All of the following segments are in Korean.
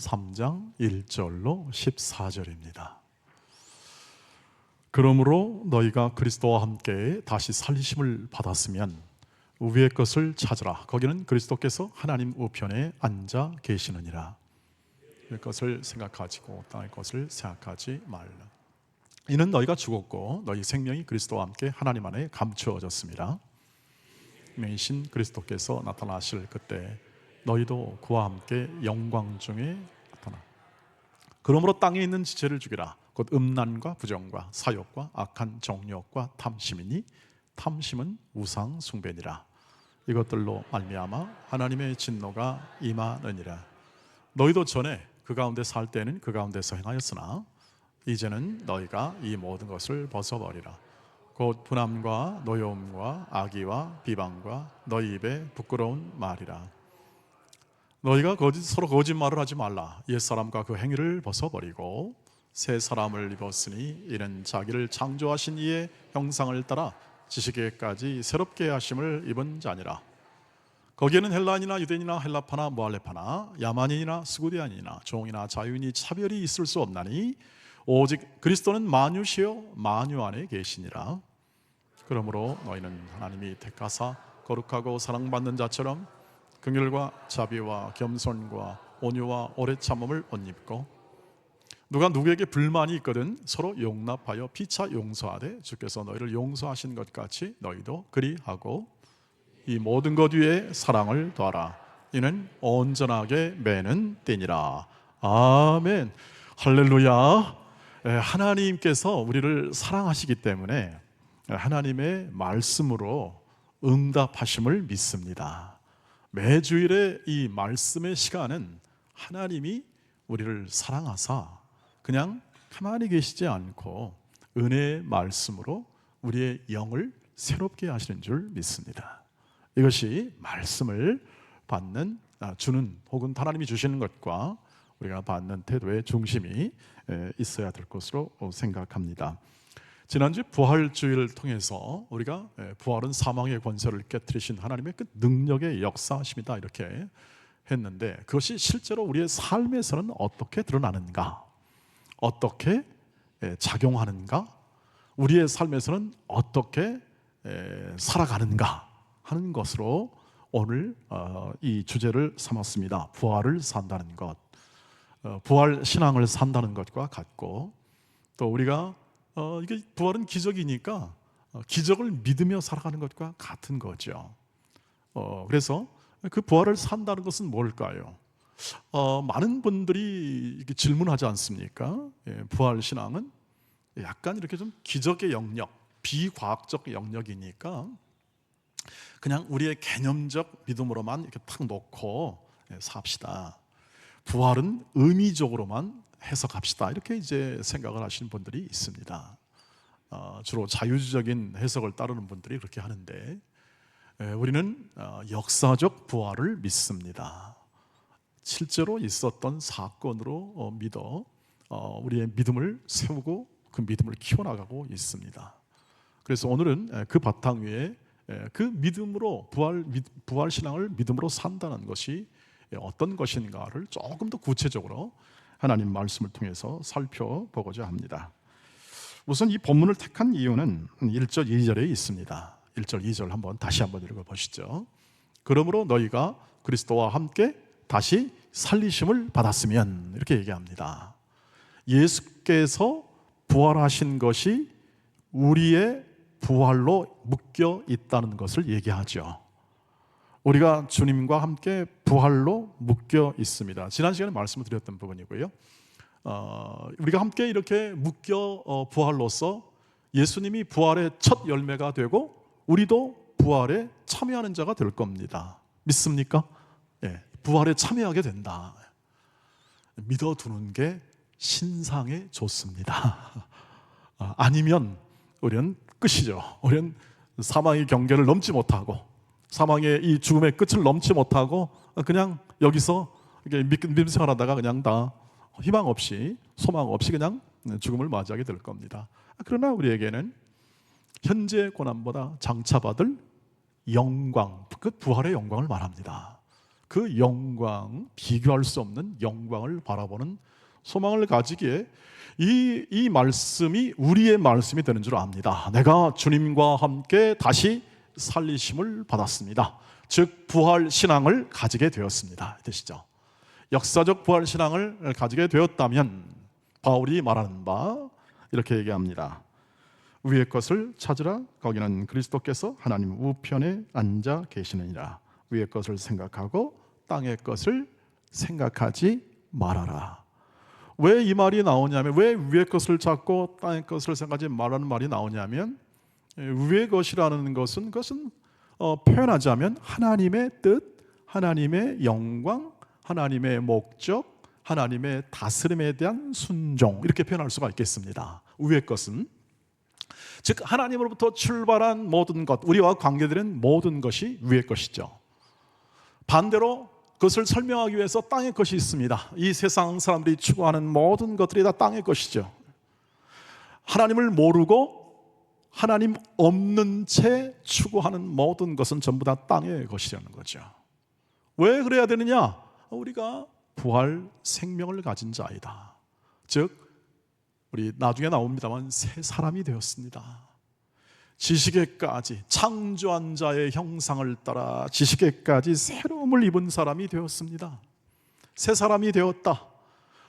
3장 1절로 14절입니다. 그러므로 너희가 그리스도와 함께 다시 살리심을 받았으면 위의 것을 찾으라. 거기는 그리스도께서 하나님 우편에 앉아 계시느니라. 위의 것을 생각하지고 땅의 것을 생각하지 말라. 이는 너희가 죽었고 너희 생명이 그리스도와 함께 하나님 안에 감추어졌습니다. 명이신 그리스도께서 나타나실 그때 너희도 그와 함께 영광 중에 나타나. 그러므로 땅에 있는 지체를 죽이라. 곧 음란과 부정과 사욕과 악한 정욕과 탐심이니 탐심은 우상 숭배니라. 이것들로 말미암아 하나님의 진노가 임하느니라. 너희도 전에 그 가운데 살 때는 그 가운데서 행하였으나 이제는 너희가 이 모든 것을 벗어버리라. 곧 분함과 노여움과 악의와 비방과 너희 입에 부끄러운 말이라. 너희가 서로 거짓말을 하지 말라. 옛사람과 그 행위를 벗어버리고 새 사람을 입었으니 이는 자기를 창조하신 이의 형상을 따라 지식에까지 새롭게 하심을 입은 자니라. 거기에는 헬라인이나 유대인이나 헬라파나 모할레파나 야만인이나 스구디안이나 종이나 자유인이 차별이 있을 수 없나니 오직 그리스도는 만유시요 만유 안에 계시니라. 그러므로 너희는 하나님이 택하사 거룩하고 사랑받는 자처럼 긍휼과 자비와 겸손과 온유와 오래 참음을 옷 입고 누가 누구에게 불만이 있거든 서로 용납하여 피차 용서하되 주께서 너희를 용서하신 것 같이 너희도 그리하고 이 모든 것 위에 사랑을 더하라. 이는 온전하게 매는 띠니라. 아멘. 할렐루야. 하나님께서 우리를 사랑하시기 때문에 하나님의 말씀으로 응답하심을 믿습니다. 매주일의 이 말씀의 시간은 하나님이 우리를 사랑하사 그냥 가만히 계시지 않고 은혜의 말씀으로 우리의 영을 새롭게 하시는 줄 믿습니다. 이것이 말씀을 주는 혹은 하나님이 주시는 것과 우리가 받는 태도의 중심이 있어야 될 것으로 생각합니다. 지난주 부활주의를 통해서 우리가 부활은 사망의 권세를 깨뜨리신 하나님의 그 능력의 역사하심이다 이렇게 했는데 그것이 실제로 우리의 삶에서는 어떻게 드러나는가, 어떻게 작용하는가, 우리의 삶에서는 어떻게 살아가는가 하는 것으로 오늘 이 주제를 삼았습니다. 부활을 산다는 것, 부활 신앙을 산다는 것과 같고 또 우리가 이게 부활은 기적이니까 기적을 믿으며 살아가는 것과 같은 거죠. 그래서 그 부활을 산다는 것은 뭘까요? 많은 분들이 이렇게 질문하지 않습니까? 부활 신앙은 약간 이렇게 좀 기적의 영역, 비과학적 영역이니까 그냥 우리의 개념적 믿음으로만 이렇게 탁 놓고 삽시다. 부활은 의미적으로만 해석합시다. 이렇게 이제 생각을 하시는 분들이 있습니다. 주로 자유주의적인 해석을 따르는 분들이 그렇게 하는데 우리는 역사적 부활을 믿습니다. 실제로 있었던 사건으로 믿어 우리의 믿음을 세우고 그 믿음을 키워나가고 있습니다. 그래서 오늘은 그 바탕 위에 그 믿음으로 부활 신앙을 믿음으로 산다는 것이 어떤 것인가를 조금 더 구체적으로 하나님 말씀을 통해서 살펴보고자 합니다. 우선 이 본문을 택한 이유는 1절 2절에 있습니다. 1절 2절 다시 한번 읽어보시죠. 그러므로 너희가 그리스도와 함께 다시 살리심을 받았으면 이렇게 얘기합니다. 예수께서 부활하신 것이 우리의 부활로 묶여 있다는 것을 얘기하죠. 우리가 주님과 함께 부활로 묶여 있습니다. 지난 시간에 말씀을 드렸던 부분이고요. 우리가 함께 이렇게 묶여 부활로서 예수님이 부활의 첫 열매가 되고 우리도 부활에 참여하는 자가 될 겁니다. 믿습니까? 부활에 참여하게 된다. 믿어두는 게 신상에 좋습니다. 아니면 우리는 끝이죠. 우리는 사망의 경계를 넘지 못하고 사망의 이 죽음의 끝을 넘지 못하고 그냥 여기서 믿음 생활하다가 그냥 다 희망 없이 소망 없이 그냥 죽음을 맞이하게 될 겁니다. 그러나 우리에게는 현재 고난보다 장차 받을 영광, 그 부활의 영광을 말합니다. 그 영광, 비교할 수 없는 영광을 바라보는 소망을 가지기에 이 말씀이 우리의 말씀이 되는 줄 압니다. 내가 주님과 함께 다시 살리심을 받았습니다. 즉 부활 신앙을 가지게 되었습니다. 되시죠? 역사적 부활 신앙을 가지게 되었다면 바울이 말하는 바 이렇게 얘기합니다. 위의 것을 찾으라. 거기는 그리스도께서 하나님 우편에 앉아 계시느니라. 위의 것을 생각하고 땅의 것을 생각하지 말아라. 왜 이 말이 나오냐면, 왜 위의 것을 찾고 땅의 것을 생각하지 말라는 말이 나오냐면, 위의 것이라는 것은 표현하자면 하나님의 뜻, 하나님의 영광, 하나님의 목적, 하나님의 다스림에 대한 순종, 이렇게 표현할 수가 있겠습니다. 위의 것은 즉 하나님으로부터 출발한 모든 것, 우리와 관계되는 모든 것이 위의 것이죠. 반대로 그것을 설명하기 위해서 땅의 것이 있습니다. 이 세상 사람들이 추구하는 모든 것들이 다 땅의 것이죠. 하나님을 모르고 하나님 없는 채 추구하는 모든 것은 전부 다 땅의 것이라는 거죠. 왜 그래야 되느냐? 우리가 부활 생명을 가진 자이다. 즉 우리 나중에 나옵니다만 새 사람이 되었습니다. 지식에까지 창조한 자의 형상을 따라 지식에까지 새로움을 입은 사람이 되었습니다. 새 사람이 되었다.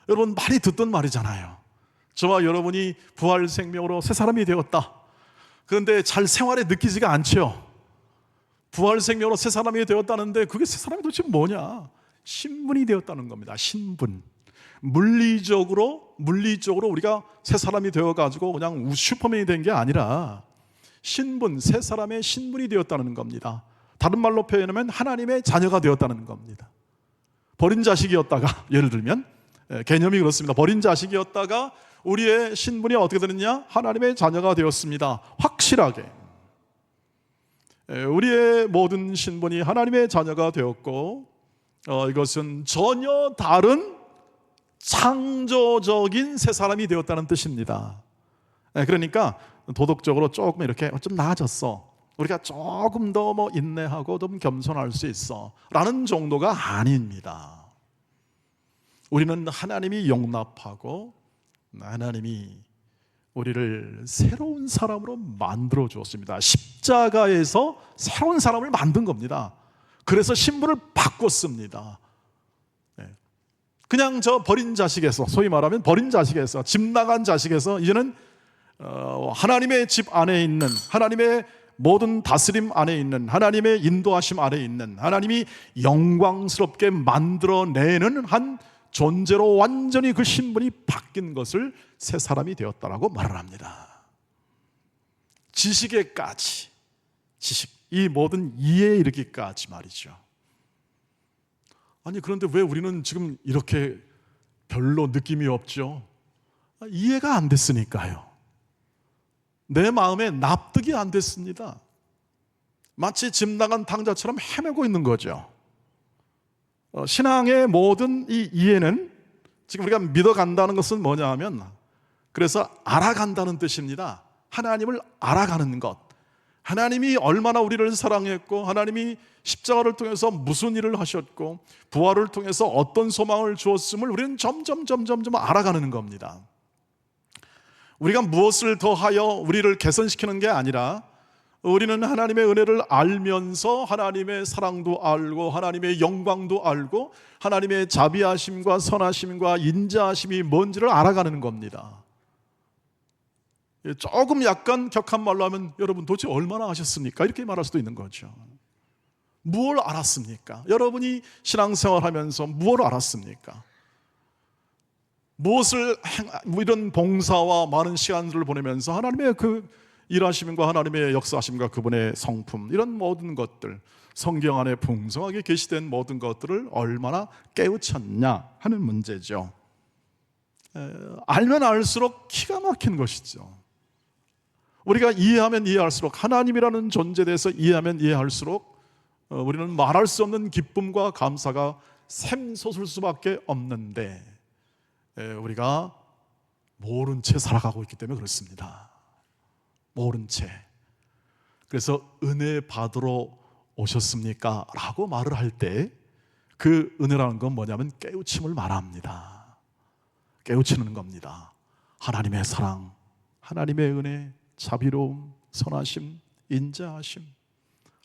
여러분 많이 듣던 말이잖아요. 저와 여러분이 부활 생명으로 새 사람이 되었다. 그런데 잘 생활에 느끼지가 않죠. 부활 생명으로 새 사람이 되었다는데 그게 새 사람이 도대체 뭐냐? 신분이 되었다는 겁니다. 신분. 물리적으로 우리가 새 사람이 되어가지고 그냥 슈퍼맨이 된 게 아니라 신분, 새 사람의 신분이 되었다는 겁니다. 다른 말로 표현하면 하나님의 자녀가 되었다는 겁니다. 버린 자식이었다가, 예를 들면 개념이 그렇습니다. 버린 자식이었다가 우리의 신분이 어떻게 되느냐? 하나님의 자녀가 되었습니다. 확실하게 우리의 모든 신분이 하나님의 자녀가 되었고, 이것은 전혀 다른 창조적인 새 사람이 되었다는 뜻입니다. 그러니까 도덕적으로 조금 이렇게 좀 나아졌어, 우리가 조금 더 인내하고 좀 겸손할 수 있어 라는 정도가 아닙니다. 우리는 하나님이 용납하고 하나님이 우리를 새로운 사람으로 만들어 주었습니다. 십자가에서 새로운 사람을 만든 겁니다. 그래서 신분을 바꿨습니다. 그냥 저 버린 자식에서, 소위 말하면 버린 자식에서, 집 나간 자식에서 이제는 하나님의 집 안에 있는, 하나님의 모든 다스림 안에 있는, 하나님의 인도하심 안에 있는, 하나님이 영광스럽게 만들어내는 한 존재로 완전히 그 신분이 바뀐 것을 새 사람이 되었다라고 말을 합니다. 지식에까지, 이 모든 이해에 이르기까지 말이죠. 아니 그런데 왜 우리는 지금 이렇게 별로 느낌이 없죠? 이해가 안 됐으니까요. 내 마음에 납득이 안 됐습니다. 마치 집 나간 탕자처럼 헤매고 있는 거죠. 신앙의 모든 이 이해는, 지금 우리가 믿어간다는 것은 뭐냐 하면, 그래서 알아간다는 뜻입니다. 하나님을 알아가는 것, 하나님이 얼마나 우리를 사랑했고, 하나님이 십자가를 통해서 무슨 일을 하셨고, 부활을 통해서 어떤 소망을 주었음을 우리는 점점 알아가는 겁니다. 우리가 무엇을 더하여 우리를 개선시키는 게 아니라, 우리는 하나님의 은혜를 알면서 하나님의 사랑도 알고, 하나님의 영광도 알고, 하나님의 자비하심과 선하심과 인자하심이 뭔지를 알아가는 겁니다. 조금 약간 격한 말로 하면, 여러분 도대체 얼마나 아셨습니까? 이렇게 말할 수도 있는 거죠. 무엇을 알았습니까? 여러분이 신앙생활하면서 무엇을 알았습니까? 무엇을 이런 봉사와 많은 시간들을 보내면서 하나님의 그 일하심과 하나님의 역사하심과 그분의 성품, 이런 모든 것들, 성경 안에 풍성하게 계시된 모든 것들을 얼마나 깨우쳤냐 하는 문제죠. 알면 알수록 기가 막힌 것이죠. 우리가 이해하면 이해할수록, 하나님이라는 존재에 대해서 이해하면 이해할수록 우리는 말할 수 없는 기쁨과 감사가 샘솟을 수밖에 없는데, 우리가 모른 채 살아가고 있기 때문에 그렇습니다. 모른 채. 그래서 은혜 받으러 오셨습니까? 라고 말을 할 때 그 은혜라는 건 뭐냐면 깨우침을 말합니다. 깨우치는 겁니다. 하나님의 사랑, 하나님의 은혜, 자비로움, 선하심, 인자하심,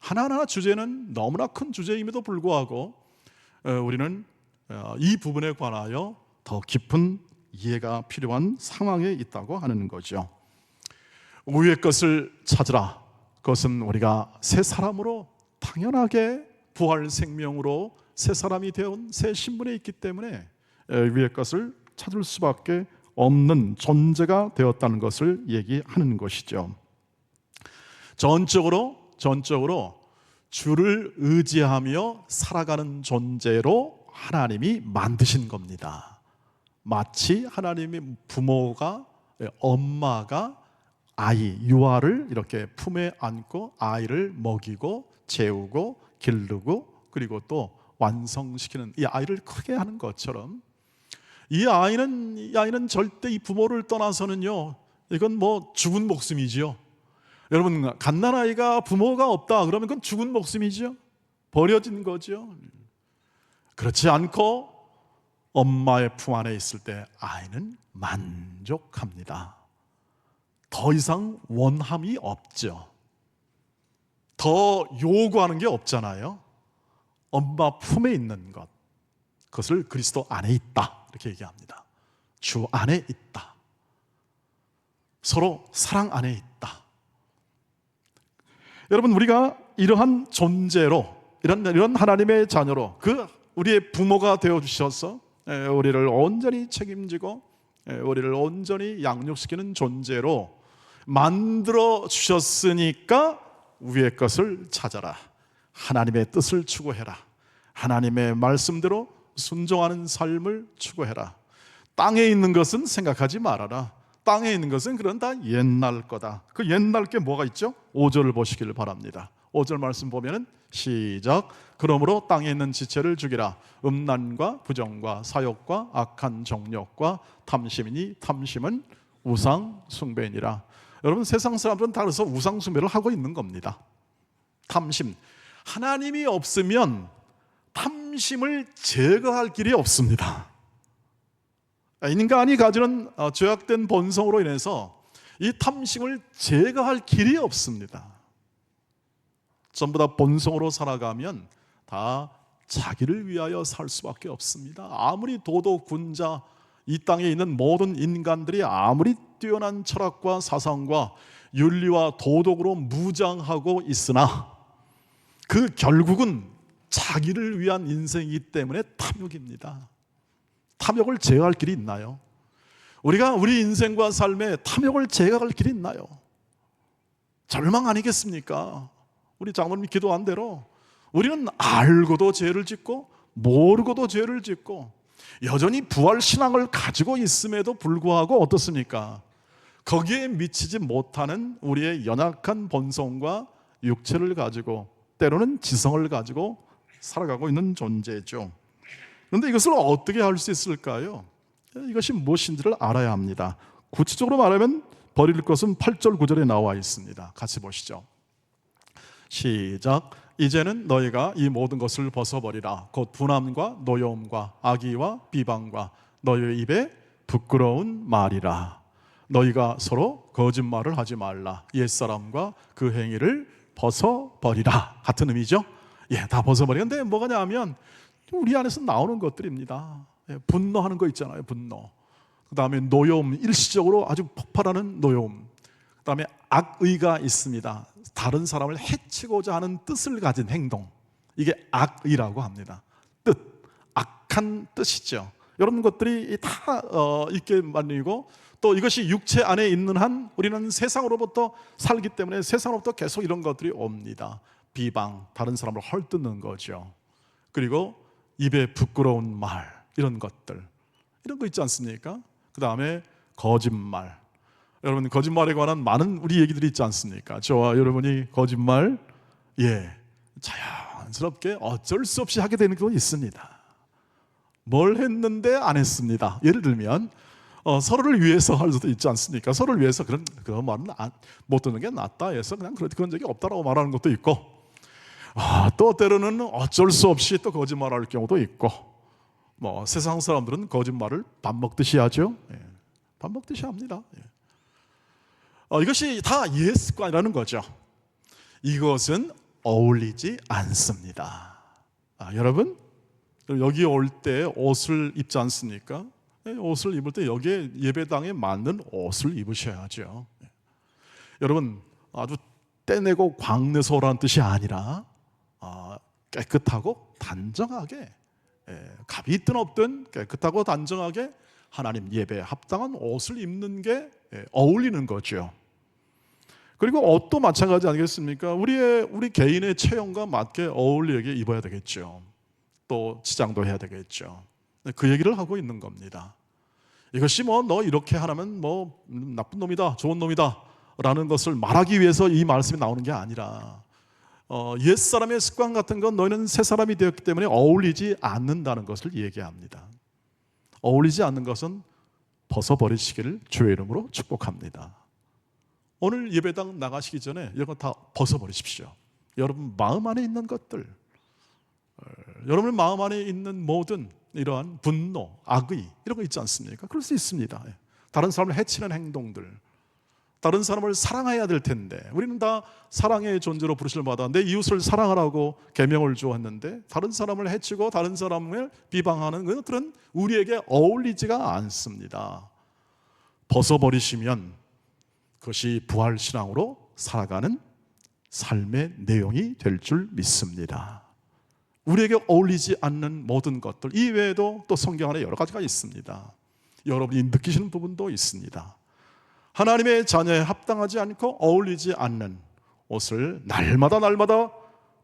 하나하나 주제는 너무나 큰 주제임에도 불구하고 우리는 이 부분에 관하여 더 깊은 이해가 필요한 상황에 있다고 하는 거죠. 위의 것을 찾으라. 그것은 우리가 새 사람으로 당연하게 부활 생명으로 새 사람이 되어온 새 신분에 있기 때문에 위의 것을 찾을 수밖에 없는 존재가 되었다는 것을 얘기하는 것이죠. 전적으로 주를 의지하며 살아가는 존재로 하나님이 만드신 겁니다. 마치 하나님의 부모가, 엄마가 아이, 유아를 이렇게 품에 안고 아이를 먹이고 재우고 기르고 그리고 또 완성시키는 이 아이를 크게 하는 것처럼 이 아이는 절대 이 부모를 떠나서는요, 이건 뭐 죽은 목숨이지요. 여러분, 갓난아이가 부모가 없다 그러면 그건 죽은 목숨이죠. 버려진 거죠. 그렇지 않고 엄마의 품 안에 있을 때 아이는 만족합니다. 더 이상 원함이 없죠. 더 요구하는 게 없잖아요. 엄마 품에 있는 것, 그것을 그리스도 안에 있다 이렇게 얘기합니다. 주 안에 있다. 서로 사랑 안에 있다. 여러분, 우리가 이러한 존재로, 이런 하나님의 자녀로, 우리의 부모가 되어 주셔서 우리를 온전히 책임지고 우리를 온전히 양육시키는 존재로 만들어 주셨으니까 위의 것을 찾아라. 하나님의 뜻을 추구해라. 하나님의 말씀대로 순종하는 삶을 추구해라. 땅에 있는 것은 생각하지 말아라. 땅에 있는 것은 그런 다 옛날 거다. 그 옛날 게 뭐가 있죠? 5절을 보시길 바랍니다. 5절 말씀 보면은 시작. 그러므로 땅에 있는 지체를 죽이라. 음란과 부정과 사욕과 악한 정욕과 탐심이니 탐심은 우상 숭배니라. 여러분, 세상 사람들은 다 그래서 우상 숭배를 하고 있는 겁니다. 탐심. 하나님이 없으면 탐심을 제거할 길이 없습니다. 인간이 가지는 죄악된 본성으로 인해서 이 탐심을 제거할 길이 없습니다. 전부 다 본성으로 살아가면 다 자기를 위하여 살 수밖에 없습니다. 아무리 도도군자, 이 땅에 있는 모든 인간들이 아무리 뛰어난 철학과 사상과 윤리와 도덕으로 무장하고 있으나 그 결국은 자기를 위한 인생이기 때문에 탐욕입니다. 탐욕을 제어할 길이 있나요? 우리가 우리 인생과 삶에 탐욕을 제어할 길이 있나요? 절망 아니겠습니까? 우리 장로님이 기도한 대로 우리는 알고도 죄를 짓고 모르고도 죄를 짓고 여전히 부활 신앙을 가지고 있음에도 불구하고 어떻습니까? 거기에 미치지 못하는 우리의 연약한 본성과 육체를 가지고 때로는 지성을 가지고 살아가고 있는 존재죠. 그런데 이것을 어떻게 할 수 있을까요? 이것이 무엇인지를 알아야 합니다. 구체적으로 말하면 버릴 것은 8절 9절에 나와 있습니다. 같이 보시죠. 시작. 이제는 너희가 이 모든 것을 벗어버리라. 곧 분함과 노여움과 악의와 비방과 너희의 입에 부끄러운 말이라. 너희가 서로 거짓말을 하지 말라. 옛사람과 그 행위를 벗어버리라. 같은 의미죠. 다 벗어버리는데 뭐가냐 하면 우리 안에서 나오는 것들입니다. 분노하는 거 있잖아요. 분노. 그 다음에 노여움, 일시적으로 아주 폭발하는 노여움. 그 다음에 악의가 있습니다. 다른 사람을 해치고자 하는 뜻을 가진 행동, 이게 악의라고 합니다. 뜻, 악한 뜻이죠. 이런 것들이 다 있게 만들고 또 이것이 육체 안에 있는 한 우리는 세상으로부터 살기 때문에 세상으로부터 계속 이런 것들이 옵니다. 비방, 다른 사람을 헐뜯는 거죠. 그리고 입에 부끄러운 말, 이런 것들, 이런 거 있지 않습니까? 그 다음에 거짓말. 여러분, 거짓말에 관한 많은 우리 얘기들이 있지 않습니까? 저와 여러분이 거짓말 자연스럽게 어쩔 수 없이 하게 되는 경우 있습니다. 뭘 했는데 안 했습니다. 예를 들면 서로를 위해서 할 수도 있지 않습니까? 서로를 위해서 그런 말은 못 듣는 게 낫다 해서 그냥 그런 적이 없다라고 말하는 것도 있고, 또 때로는 어쩔 수 없이 또 거짓말할 경우도 있고, 세상 사람들은 거짓말을 밥 먹듯이 하죠. 밥 먹듯이 합니다. 이것이 다 예습관이라는 거죠. 이것은 어울리지 않습니다. 여러분, 여기 올 때 옷을 입지 않습니까? 옷을 입을 때 여기에 예배당에 맞는 옷을 입으셔야죠. 여러분, 아주 떼내고 광내서 오라는 뜻이 아니라 깨끗하고 단정하게, 값이 있든 없든 깨끗하고 단정하게 하나님 예배에 합당한 옷을 입는 게 어울리는 거죠. 그리고 옷도 마찬가지 아니겠습니까? 우리 개인의 체형과 맞게 어울리게 입어야 되겠죠. 또 치장도 해야 되겠죠. 그 얘기를 하고 있는 겁니다. 이것이 너 이렇게 하라면 나쁜 놈이다, 좋은 놈이다 라는 것을 말하기 위해서 이 말씀이 나오는 게 아니라, 옛사람의 습관 같은 건 너희는 새 사람이 되었기 때문에 어울리지 않는다는 것을 얘기합니다. 어울리지 않는 것은 벗어버리시기를 주의 이름으로 축복합니다. 오늘 예배당 나가시기 전에 이런 거 다 벗어버리십시오. 여러분 마음 안에 있는 것들, 여러분 마음 안에 있는 모든 이러한 분노, 악의 이런 거 있지 않습니까? 그럴 수 있습니다. 다른 사람을 해치는 행동들, 다른 사람을 사랑해야 될 텐데, 우리는 다 사랑의 존재로 부르심을 받아 내 이웃을 사랑하라고 계명을 주었는데 다른 사람을 해치고 다른 사람을 비방하는 그런 우리에게 어울리지가 않습니다. 벗어버리시면 그것이 부활신앙으로 살아가는 삶의 내용이 될 줄 믿습니다. 우리에게 어울리지 않는 모든 것들 이외에도 또 성경 안에 여러 가지가 있습니다. 여러분이 느끼시는 부분도 있습니다. 하나님의 자녀에 합당하지 않고 어울리지 않는 옷을 날마다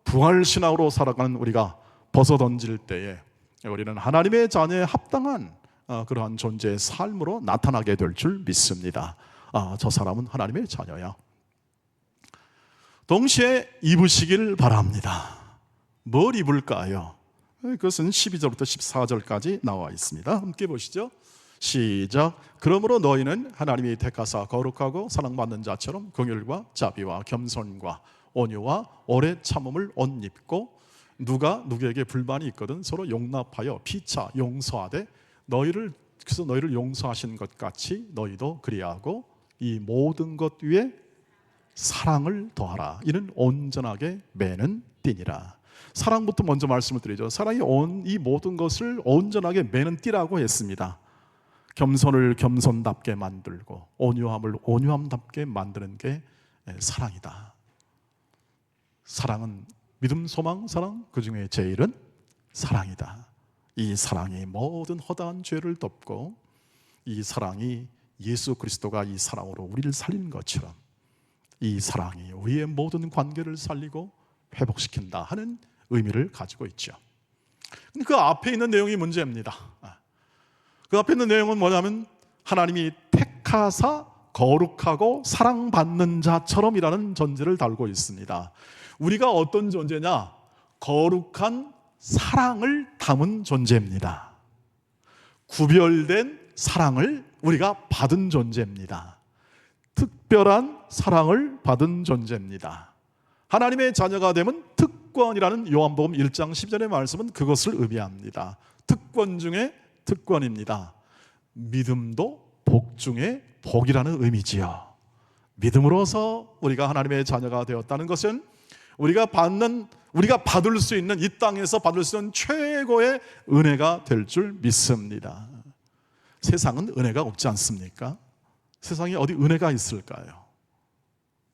부활신앙으로 살아가는 우리가 벗어던질 때에 우리는 하나님의 자녀에 합당한 그러한 존재의 삶으로 나타나게 될 줄 믿습니다. 저 사람은 하나님의 자녀야. 동시에 입으시길 바랍니다. 뭘 입을까요? 그것은 12절부터 14절까지 나와 있습니다. 함께 보시죠. 시작. 그러므로 너희는 하나님이 택하사 거룩하고 사랑받는 자처럼 긍휼과 자비와 겸손과 온유와 오래 참음을 옷 입고, 누가 누구에게 불만이 있거든 서로 용납하여 피차 용서하되 그래서 너희를 용서하신 것 같이 너희도 그리하고 이 모든 것 위에 사랑을 더하라. 이는 온전하게 매는 띠니라. 사랑부터 먼저 말씀을 드리죠. 사랑이 이 모든 것을 온전하게 매는 띠라고 했습니다. 겸손을 겸손답게 만들고 온유함을 온유함답게 만드는 게 사랑이다. 사랑은 믿음, 소망, 사랑, 그 중에 제일은 사랑이다. 이 사랑이 모든 허다한 죄를 덮고, 이 사랑이 예수 그리스도가 이 사랑으로 우리를 살린 것처럼 이 사랑이 우리의 모든 관계를 살리고 회복시킨다 하는 의미를 가지고 있죠. 그 앞에 있는 내용이 문제입니다. 그 앞에 있는 내용은 뭐냐면 하나님이 택하사 거룩하고 사랑받는 자처럼이라는 전제를 달고 있습니다. 우리가 어떤 존재냐? 거룩한 사랑을 담은 존재입니다. 구별된 사랑을 우리가 받은 존재입니다. 특별한 사랑을 받은 존재입니다. 하나님의 자녀가 되면 특권이라는 요한복음 1장 10절의 말씀은 그것을 의미합니다. 특권 중에 특권입니다. 믿음도 복 중에 복이라는 의미지요. 믿음으로서 우리가 하나님의 자녀가 되었다는 것은 우리가 받을 수 있는, 이 땅에서 받을 수 있는 최고의 은혜가 될 줄 믿습니다. 세상은 은혜가 없지 않습니까? 세상에 어디 은혜가 있을까요?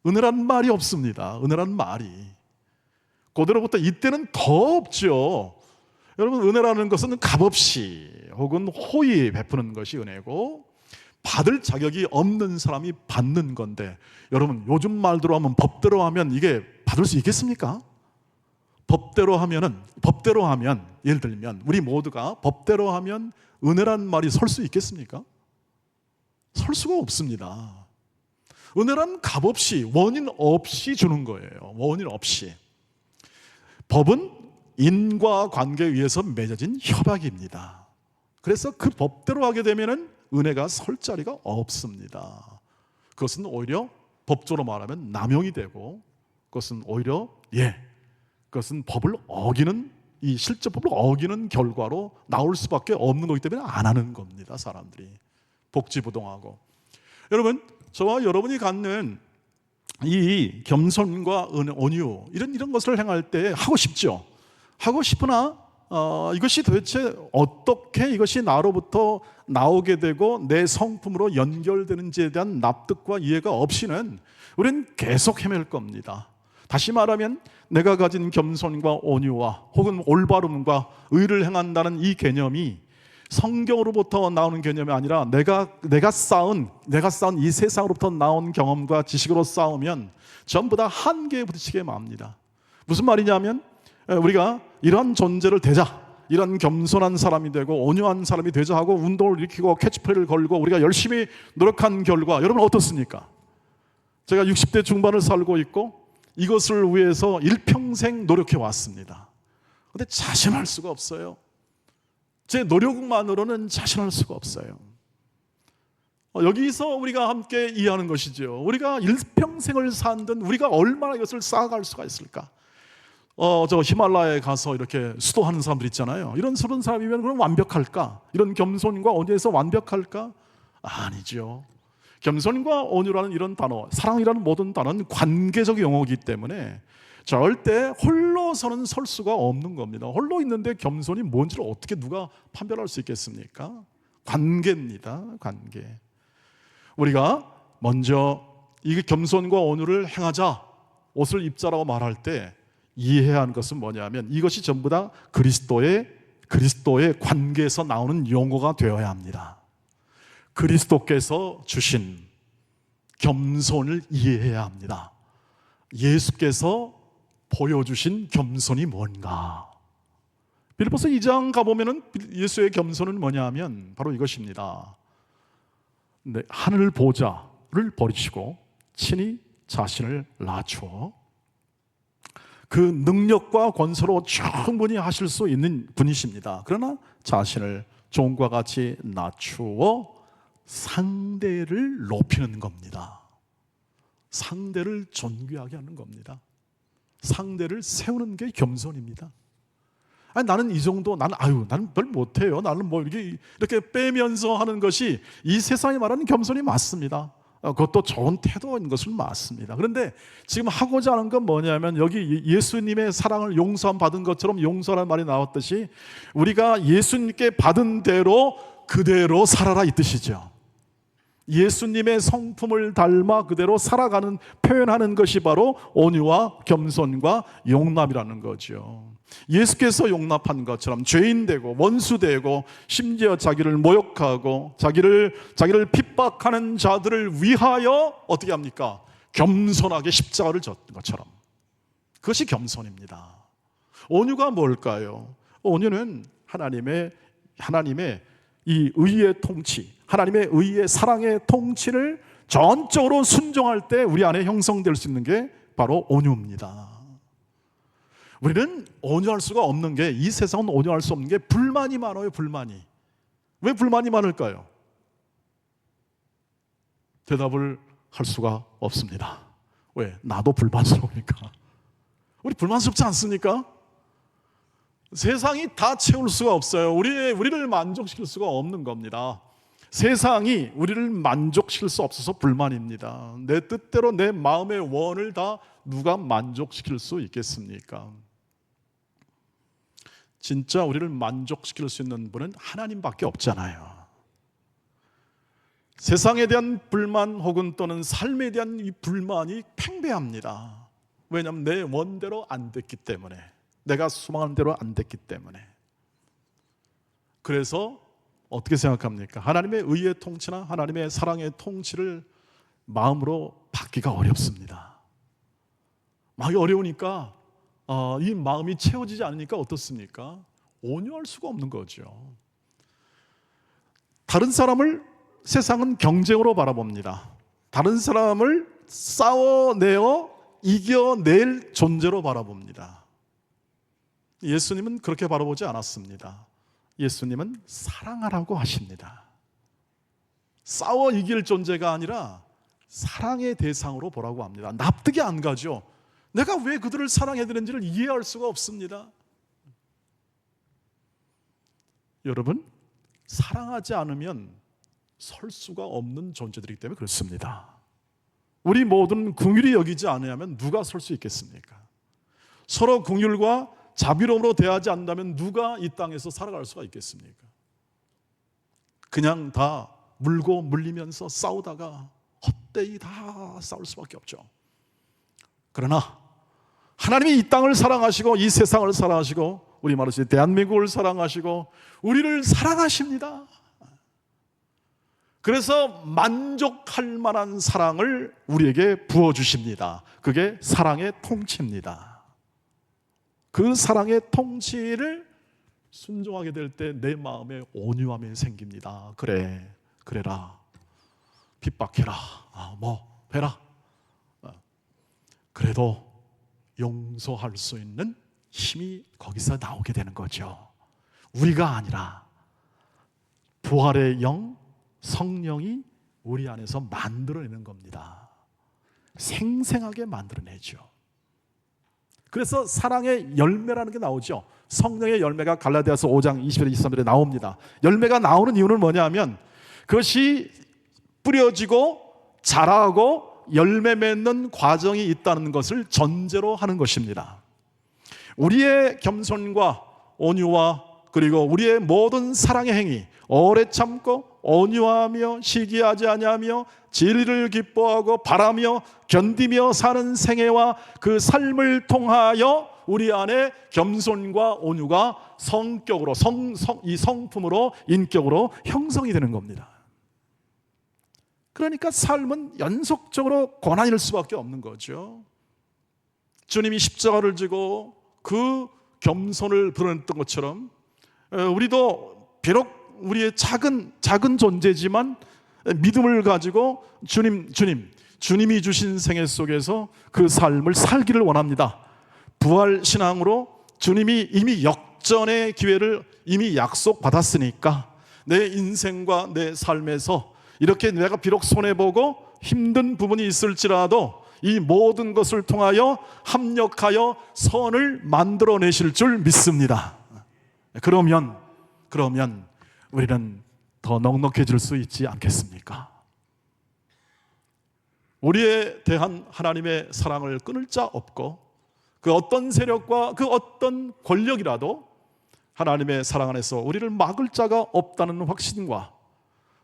은혜란 말이 없습니다. 은혜란 말이. 그대로부터 이때는 더 없죠. 여러분, 은혜라는 것은 값없이 혹은 호의 베푸는 것이 은혜고, 받을 자격이 없는 사람이 받는 건데, 여러분 요즘 말대로 하면 법대로 하면 이게 받을 수 있겠습니까? 법대로 하면 예를 들면 우리 모두가 법대로 하면 은혜란 말이 설 수 있겠습니까? 설 수가 없습니다. 은혜란 값없이, 원인 없이 주는 거예요. 원인 없이. 법은 인과관계에 의해서 맺어진 협약입니다. 그래서 그 법대로 하게 되면 은혜가 설 자리가 없습니다. 그것은 오히려 법적으로 말하면 남용이 되고, 그것은 오히려 그것은 법을 어기는, 이 실제법을 어기는 결과로 나올 수밖에 없는 거기 때문에 안 하는 겁니다. 사람들이 복지부동하고. 여러분, 저와 여러분이 갖는 이 겸손과 온유, 이런 것을 행할 때 하고 싶죠. 하고 싶으나 이것이 도대체 어떻게 이것이 나로부터 나오게 되고 내 성품으로 연결되는지에 대한 납득과 이해가 없이는 우리는 계속 헤맬 겁니다. 다시 말하면 내가 가진 겸손과 온유와 혹은 올바름과 의를 행한다는 이 개념이 성경으로부터 나오는 개념이 아니라 내가 쌓은 이 세상으로부터 나온 경험과 지식으로 싸우면 전부 다 한계에 부딪히게 맙니다. 무슨 말이냐면 우리가 이런 존재를 되자, 이런 겸손한 사람이 되고 온유한 사람이 되자 하고 운동을 일으키고 캐치프레이를 걸고 우리가 열심히 노력한 결과 여러분 어떻습니까? 제가 60대 중반을 살고 있고 이것을 위해서 일평생 노력해 왔습니다. 그런데 자신할 수가 없어요. 제 노력만으로는 자신할 수가 없어요. 여기서 우리가 함께 이해하는 것이죠. 우리가 일평생을 산든 우리가 얼마나 이것을 쌓아갈 수가 있을까? 저 히말라야에 가서 이렇게 수도하는 사람들 있잖아요. 이런 사람이면 그럼 완벽할까? 이런 겸손과 온유에서 완벽할까? 아니죠. 겸손과 온유라는 이런 단어, 사랑이라는 모든 단어는 관계적 용어이기 때문에 절대 홀로서는 설 수가 없는 겁니다. 홀로 있는데 겸손이 뭔지를 어떻게 누가 판별할 수 있겠습니까? 관계입니다. 관계. 우리가 먼저 이 겸손과 온유를 행하자, 옷을 입자라고 말할 때 이해해야 하는 것은 뭐냐면 이것이 전부 다 그리스도의 관계에서 나오는 용어가 되어야 합니다. 그리스도께서 주신 겸손을 이해해야 합니다. 예수께서 보여주신 겸손이 뭔가. 빌립보서 2장 가보면 예수의 겸손은 뭐냐면 바로 이것입니다. 네, 하늘 보좌를 버리시고 친히 자신을 낮추어 그 능력과 권세로 충분히 하실 수 있는 분이십니다. 그러나 자신을 종과 같이 낮추어 상대를 높이는 겁니다. 상대를 존귀하게 하는 겁니다. 상대를 세우는 게 겸손입니다. 아니, 나는 이 정도, 나는 별 못해요. 나는 뭐 이렇게 빼면서 하는 것이 이 세상이 말하는 겸손이 맞습니다. 그것도 좋은 태도인 것은 맞습니다. 그런데 지금 하고자 하는 건 뭐냐면 여기 예수님의 사랑을 용서 받은 것처럼 용서라는 말이 나왔듯이 우리가 예수님께 받은 대로 그대로 살아라 이 뜻이죠. 예수님의 성품을 닮아 그대로 살아가는, 표현하는 것이 바로 온유와 겸손과 용납이라는 거죠. 예수께서 용납한 것처럼 죄인 되고 원수 되고 심지어 자기를 모욕하고 자기를 핍박하는 자들을 위하여 어떻게 합니까? 겸손하게 십자가를 졌던 것처럼. 그것이 겸손입니다. 온유가 뭘까요? 온유는 하나님의 이 의의 통치, 하나님의 의의 사랑의 통치를 전적으로 순종할 때 우리 안에 형성될 수 있는 게 바로 온유입니다. 우리는 온유할 수가 없는 게, 이 세상은 온유할 수 없는 게 불만이 많아요. 불만이. 왜 불만이 많을까요? 대답을 할 수가 없습니다. 왜? 나도 불만스러우니까. 우리 불만스럽지 않습니까? 세상이 다 채울 수가 없어요. 우리를 만족시킬 수가 없는 겁니다. 세상이 우리를 만족시킬 수 없어서 불만입니다. 내 뜻대로 내 마음의 원을 다 누가 만족시킬 수 있겠습니까? 진짜 우리를 만족시킬 수 있는 분은 하나님밖에 없잖아요. 세상에 대한 불만 혹은 또는 삶에 대한 이 불만이 팽배합니다. 왜냐하면 내 원대로 안 됐기 때문에, 내가 소망하는 대로 안 됐기 때문에. 그래서 어떻게 생각합니까? 하나님의 의의 통치나 하나님의 사랑의 통치를 마음으로 받기가 어렵습니다. 마음이 어려우니까 이 마음이 채워지지 않으니까 어떻습니까? 온유할 수가 없는 거죠. 다른 사람을 세상은 경쟁으로 바라봅니다. 다른 사람을 싸워내어 이겨낼 존재로 바라봅니다. 예수님은 그렇게 바라보지 않았습니다. 예수님은 사랑하라고 하십니다. 싸워 이길 존재가 아니라 사랑의 대상으로 보라고 합니다. 납득이 안 가죠. 내가 왜 그들을 사랑해야 되는지를 이해할 수가 없습니다. 여러분, 사랑하지 않으면 설 수가 없는 존재들이기 때문에 그렇습니다. 우리 모든 긍휼히 여기지 않으면 누가 설 수 있겠습니까? 서로 긍휼과 자비로움으로 대하지 않는다면 누가 이 땅에서 살아갈 수가 있겠습니까? 그냥 다 물고 물리면서 싸우다가 헛되이 다 싸울 수밖에 없죠. 그러나 하나님이 이 땅을 사랑하시고 이 세상을 사랑하시고 우리 말하듯이 대한민국을 사랑하시고 우리를 사랑하십니다. 그래서 만족할 만한 사랑을 우리에게 부어주십니다. 그게 사랑의 통치입니다. 그 사랑의 통치를 순종하게 될 때 내 마음에 온유함이 생깁니다. 그래라, 핍박해라, 해라. 그래도 용서할 수 있는 힘이 거기서 나오게 되는 거죠. 우리가 아니라 부활의 영, 성령이 우리 안에서 만들어내는 겁니다. 생생하게 만들어내죠. 그래서 사랑의 열매라는 게 나오죠. 성령의 열매가 갈라디아서 5장 21절 23절에 나옵니다. 열매가 나오는 이유는 뭐냐면 그것이 뿌려지고 자라고 열매 맺는 과정이 있다는 것을 전제로 하는 것입니다. 우리의 겸손과 온유와 그리고 우리의 모든 사랑의 행위, 오래 참고 온유하며 시기하지 아니하며 진리를 기뻐하고 바라며 견디며 사는 생애와 그 삶을 통하여 우리 안에 겸손과 온유가 성격으로 이 성품으로 인격으로 형성이 되는 겁니다. 그러니까 삶은 연속적으로 고난일 수밖에 없는 거죠. 주님이 십자가를 지고 그 겸손을 드러냈던 것처럼 우리도 비록 우리의 작은 존재지만 믿음을 가지고 주님이 주신 생애 속에서 그 삶을 살기를 원합니다. 부활 신앙으로 주님이 이미 역전의 기회를 이미 약속받았으니까 내 인생과 내 삶에서 이렇게 내가 비록 손해보고 힘든 부분이 있을지라도 이 모든 것을 통하여 합력하여 선을 만들어내실 줄 믿습니다. 그러면 우리는 더 넉넉해질 수 있지 않겠습니까? 우리에 대한 하나님의 사랑을 끊을 자 없고 그 어떤 세력과 그 어떤 권력이라도 하나님의 사랑 안에서 우리를 막을 자가 없다는 확신과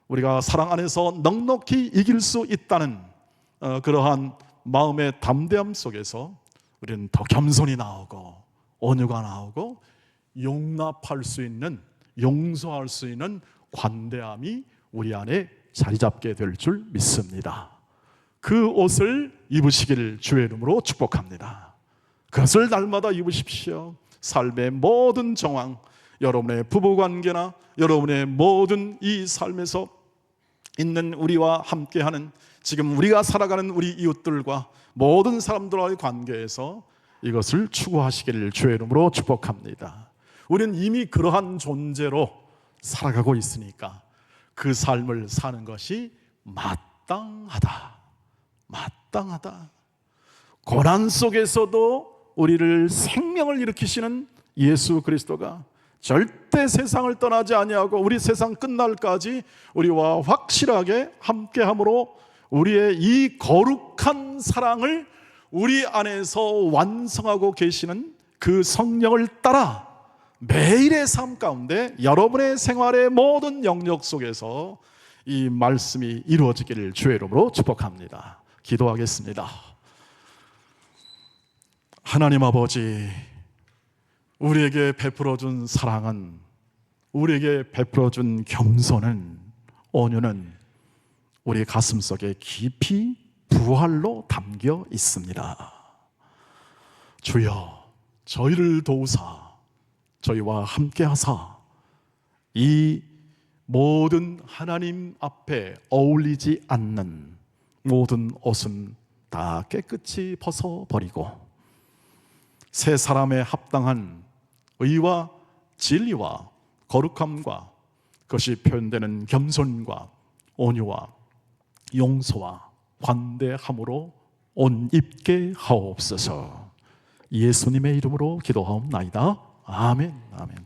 우리가 사랑 안에서 넉넉히 이길 수 있다는 그러한 마음의 담대함 속에서 우리는 더 겸손이 나오고 온유가 나오고 용납할 수 있는, 용서할 수 있는 관대함이 우리 안에 자리 잡게 될 줄 믿습니다. 그 옷을 입으시기를 주의 이름으로 축복합니다. 그것을 날마다 입으십시오. 삶의 모든 정황, 여러분의 부부관계나 여러분의 모든 이 삶에서 있는 우리와 함께하는 지금 우리가 살아가는 우리 이웃들과 모든 사람들과의 관계에서 이것을 추구하시기를 주의 이름으로 축복합니다. 우리는 이미 그러한 존재로 살아가고 있으니까 그 삶을 사는 것이 마땅하다. 고난 속에서도 우리를 생명을 일으키시는 예수 그리스도가 절대 세상을 떠나지 아니하고 우리 세상 끝날까지 우리와 확실하게 함께함으로 우리의 이 거룩한 사랑을 우리 안에서 완성하고 계시는 그 성령을 따라 매일의 삶 가운데 여러분의 생활의 모든 영역 속에서 이 말씀이 이루어지기를 주의 이름으로 축복합니다. 기도하겠습니다. 하나님 아버지, 우리에게 베풀어준 사랑은, 우리에게 베풀어준 겸손은, 온유는 우리 가슴속에 깊이 부활로 담겨 있습니다. 주여, 저희를 도우사 저희와 함께하사 이 모든 하나님 앞에 어울리지 않는 모든 옷은 다 깨끗이 벗어버리고 새 사람에 합당한 의와 진리와 거룩함과 그것이 표현되는 겸손과 온유와 용서와 관대함으로 옷 입게 하옵소서. 예수님의 이름으로 기도하옵나이다. 아멘. 아멘.